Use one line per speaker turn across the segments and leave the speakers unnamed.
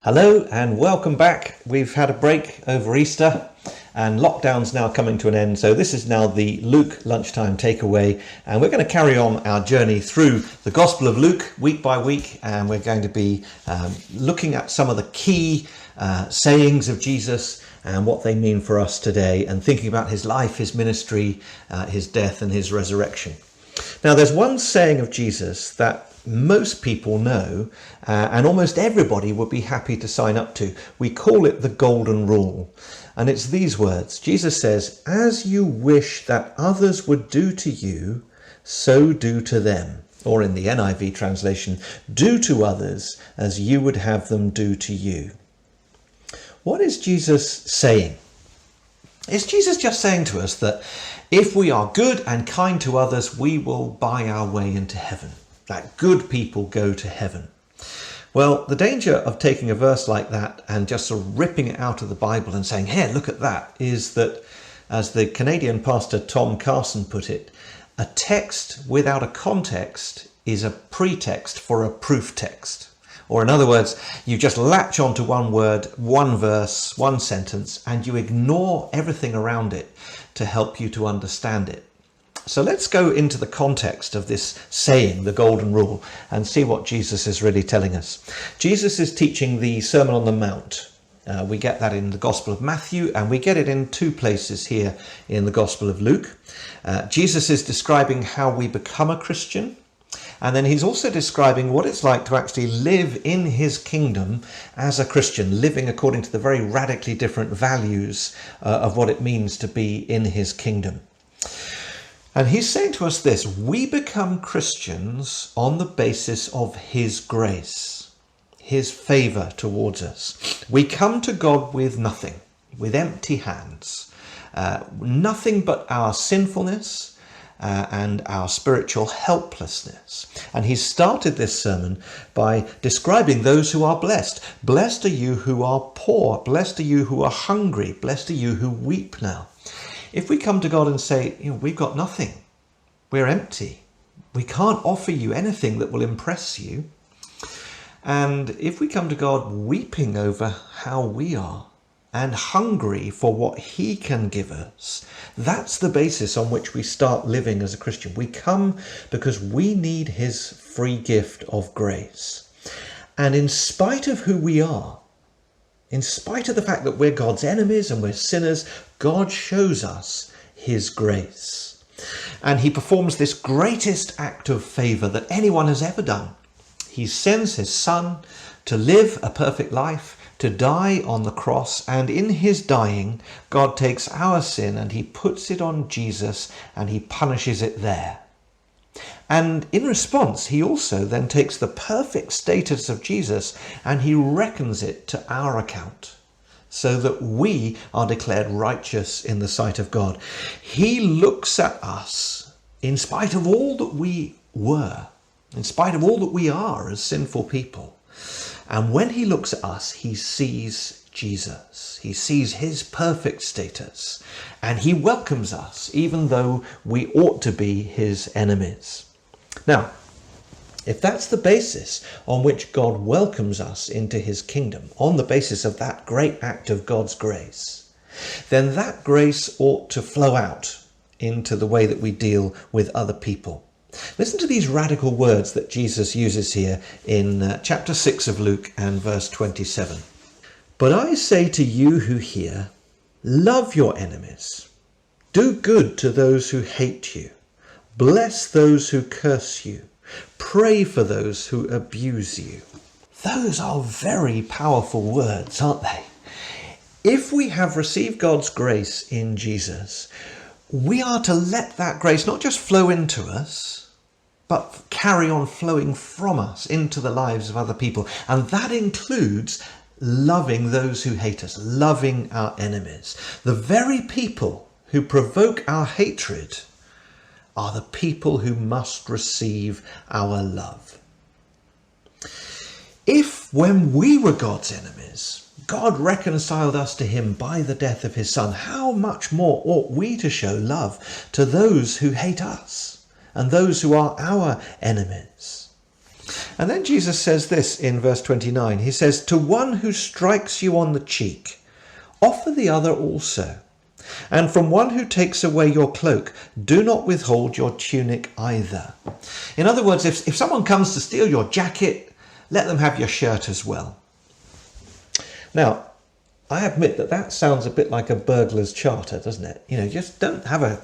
Hello and welcome back. We've had a break over Easter and lockdown's now coming to an end. So this is now the Luke Lunchtime Takeaway, and we're going to carry on our journey through the Gospel of Luke week by week, and we're going to be looking at some of the key sayings of Jesus and what they mean for us today, and thinking about his life, his ministry, his death and his resurrection. Now there's one saying of Jesus that most people know, and almost everybody would be happy to sign up to. We call it the Golden Rule, and it's these words. Jesus says, "As you wish that others would do to you, so do to them." Or in the NIV translation, "Do to others as you would have them do to you." What is Jesus saying? Is Jesus just saying to us that if we are good and kind to others, we will buy our way into heaven? That good people go to heaven? Well, the danger of taking a verse like that and just sort of ripping it out of the Bible and saying, "Here, look at that," is that, as the Canadian pastor Tom Carson put it, a text without a context is a pretext for a proof text. Or in other words, you just latch onto one word, one verse, one sentence, and you ignore everything around it to help you to understand it. So let's go into the context of this saying, the Golden Rule, and see what Jesus is really telling us. Jesus is teaching the Sermon on the Mount. We get that in the Gospel of Matthew, and we get it in two places here in the Gospel of Luke. Jesus is describing how we become a Christian, and then he's also describing what it's like to actually live in his kingdom as a Christian, living according to the very radically different values of what it means to be in his kingdom. And he's saying to us this: we become Christians on the basis of his grace, his favour towards us. We come to God with nothing, with empty hands, nothing but our sinfulness and our spiritual helplessness. And he started this sermon by describing those who are blessed. Blessed are you who are poor, blessed are you who are hungry, blessed are you who weep now. If we come to God and say, we've got nothing, we're empty, we can't offer you anything that will impress you, and if we come to God weeping over how we are and hungry for what he can give us, that's the basis on which we start living as a Christian. We come because we need his free gift of grace. And in spite of who we are, in spite of the fact that we're God's enemies and we're sinners, God shows us his grace. And he performs this greatest act of favour that anyone has ever done. He sends his son to live a perfect life, to die on the cross, and in his dying, God takes our sin and he puts it on Jesus and he punishes it there. And in response, he also then takes the perfect status of Jesus and he reckons it to our account, so that we are declared righteous in the sight of God. He looks at us in spite of all that we were, in spite of all that we are as sinful people. And when he looks at us, he sees Jesus. He sees his perfect status, and he welcomes us, even though we ought to be his enemies. Now, if that's the basis on which God welcomes us into his kingdom, on the basis of that great act of God's grace, then that grace ought to flow out into the way that we deal with other people. Listen to these radical words that Jesus uses here in chapter 6 of Luke and verse 27. "But I say to you who hear, love your enemies, do good to those who hate you, bless those who curse you, pray for those who abuse you." Those are very powerful words, aren't they? If we have received God's grace in Jesus, we are to let that grace not just flow into us, but carry on flowing from us into the lives of other people. And that includes loving those who hate us, loving our enemies. The very people who provoke our hatred are the people who must receive our love. If when we were God's enemies, God reconciled us to him by the death of his Son. How much more ought we to show love to those who hate us and those who are our enemies? And then Jesus says this in verse 29. He says, to one who strikes you on the cheek, offer the other also. And from one who takes away your cloak, do not withhold your tunic either. In other words, if someone comes to steal your jacket, let them have your shirt as well. Now, I admit that sounds a bit like a burglar's charter, doesn't it? You know, just don't have a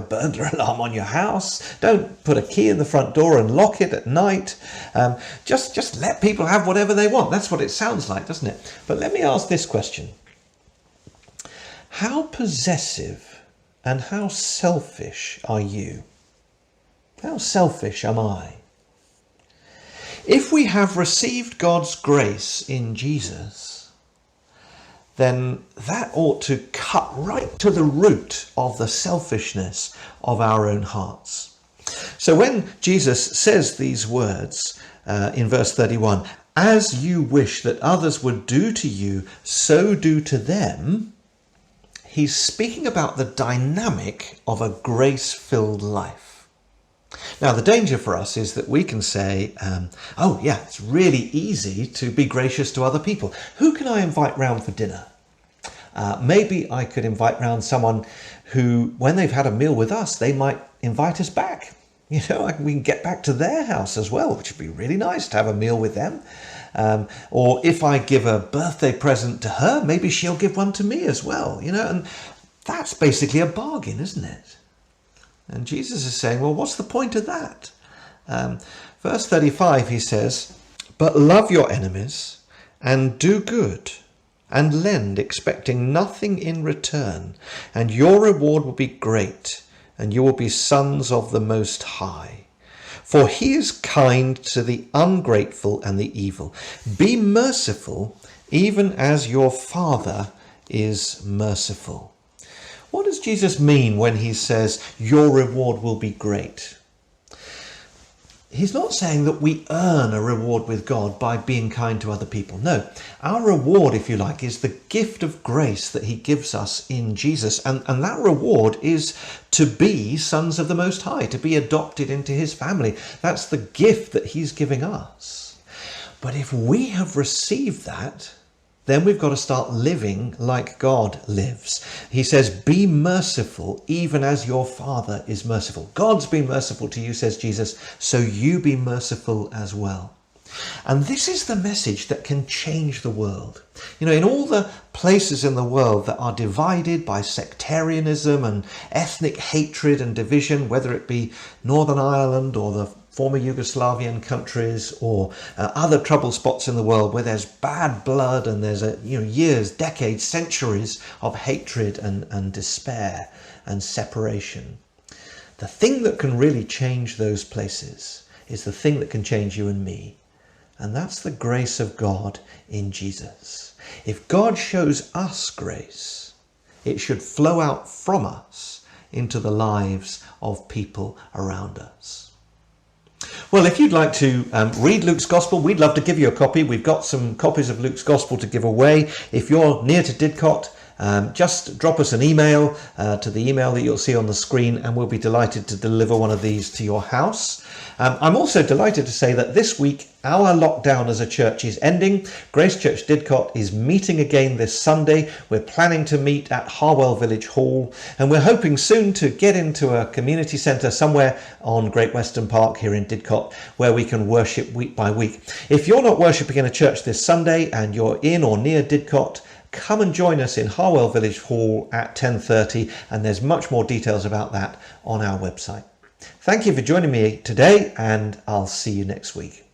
burglar alarm on your house. Don't put a key in the front door and lock it at night. Just let people have whatever they want. That's what it sounds like, doesn't it? But let me ask this question. How possessive and how selfish are you? How selfish am I? If we have received God's grace in Jesus, then that ought to cut right to the root of the selfishness of our own hearts. So when Jesus says these words in verse 31, as you wish that others would do to you, so do to them, he's speaking about the dynamic of a grace-filled life. Now, the danger for us is that we can say, oh yeah, it's really easy to be gracious to other people. Who can I invite round for dinner? Maybe I could invite round someone who, when they've had a meal with us, they might invite us back. You know, we can get back to their house as well, which would be really nice to have a meal with them. Or if I give a birthday present to her, maybe she'll give one to me as well. You know, and that's basically a bargain, isn't it? And Jesus is saying, well, what's the point of that? Verse 35, he says, but love your enemies and do good and lend, expecting nothing in return, and your reward will be great, and you will be sons of the Most High. For he is kind to the ungrateful and the evil. Be merciful, even as your Father is merciful. What does Jesus mean when he says, your reward will be great? He's not saying that we earn a reward with God by being kind to other people. No, our reward, if you like, is the gift of grace that he gives us in Jesus. And that reward is to be sons of the Most High, to be adopted into his family. That's the gift that he's giving us. But if we have received that, then we've got to start living like God lives. He says, be merciful, even as your Father is merciful. God's been merciful to you, says Jesus, so you be merciful as well. And this is the message that can change the world. You know, in all the places in the world that are divided by sectarianism and ethnic hatred and division, whether it be Northern Ireland or the former Yugoslavian countries or other trouble spots in the world where there's bad blood and there's years, decades, centuries of hatred and despair and separation. The thing that can really change those places is the thing that can change you and me. And that's the grace of God in Jesus. If God shows us grace, it should flow out from us into the lives of people around us. Well, if you'd like to read Luke's Gospel, we'd love to give you a copy. We've got some copies of Luke's Gospel to give away. If you're near to Didcot, just drop us an email to the email that you'll see on the screen, and we'll be delighted to deliver one of these to your house. I'm also delighted to say that this week our lockdown as a church is ending. Grace Church Didcot is meeting again this Sunday. We're planning to meet at Harwell Village Hall, and we're hoping soon to get into a community centre somewhere on Great Western Park here in Didcot where we can worship week by week. If you're not worshipping in a church this Sunday and you're in or near Didcot, come and join us in Harwell Village Hall at 10:30, and there's much more details about that on our website. Thank you for joining me today, and I'll see you next week.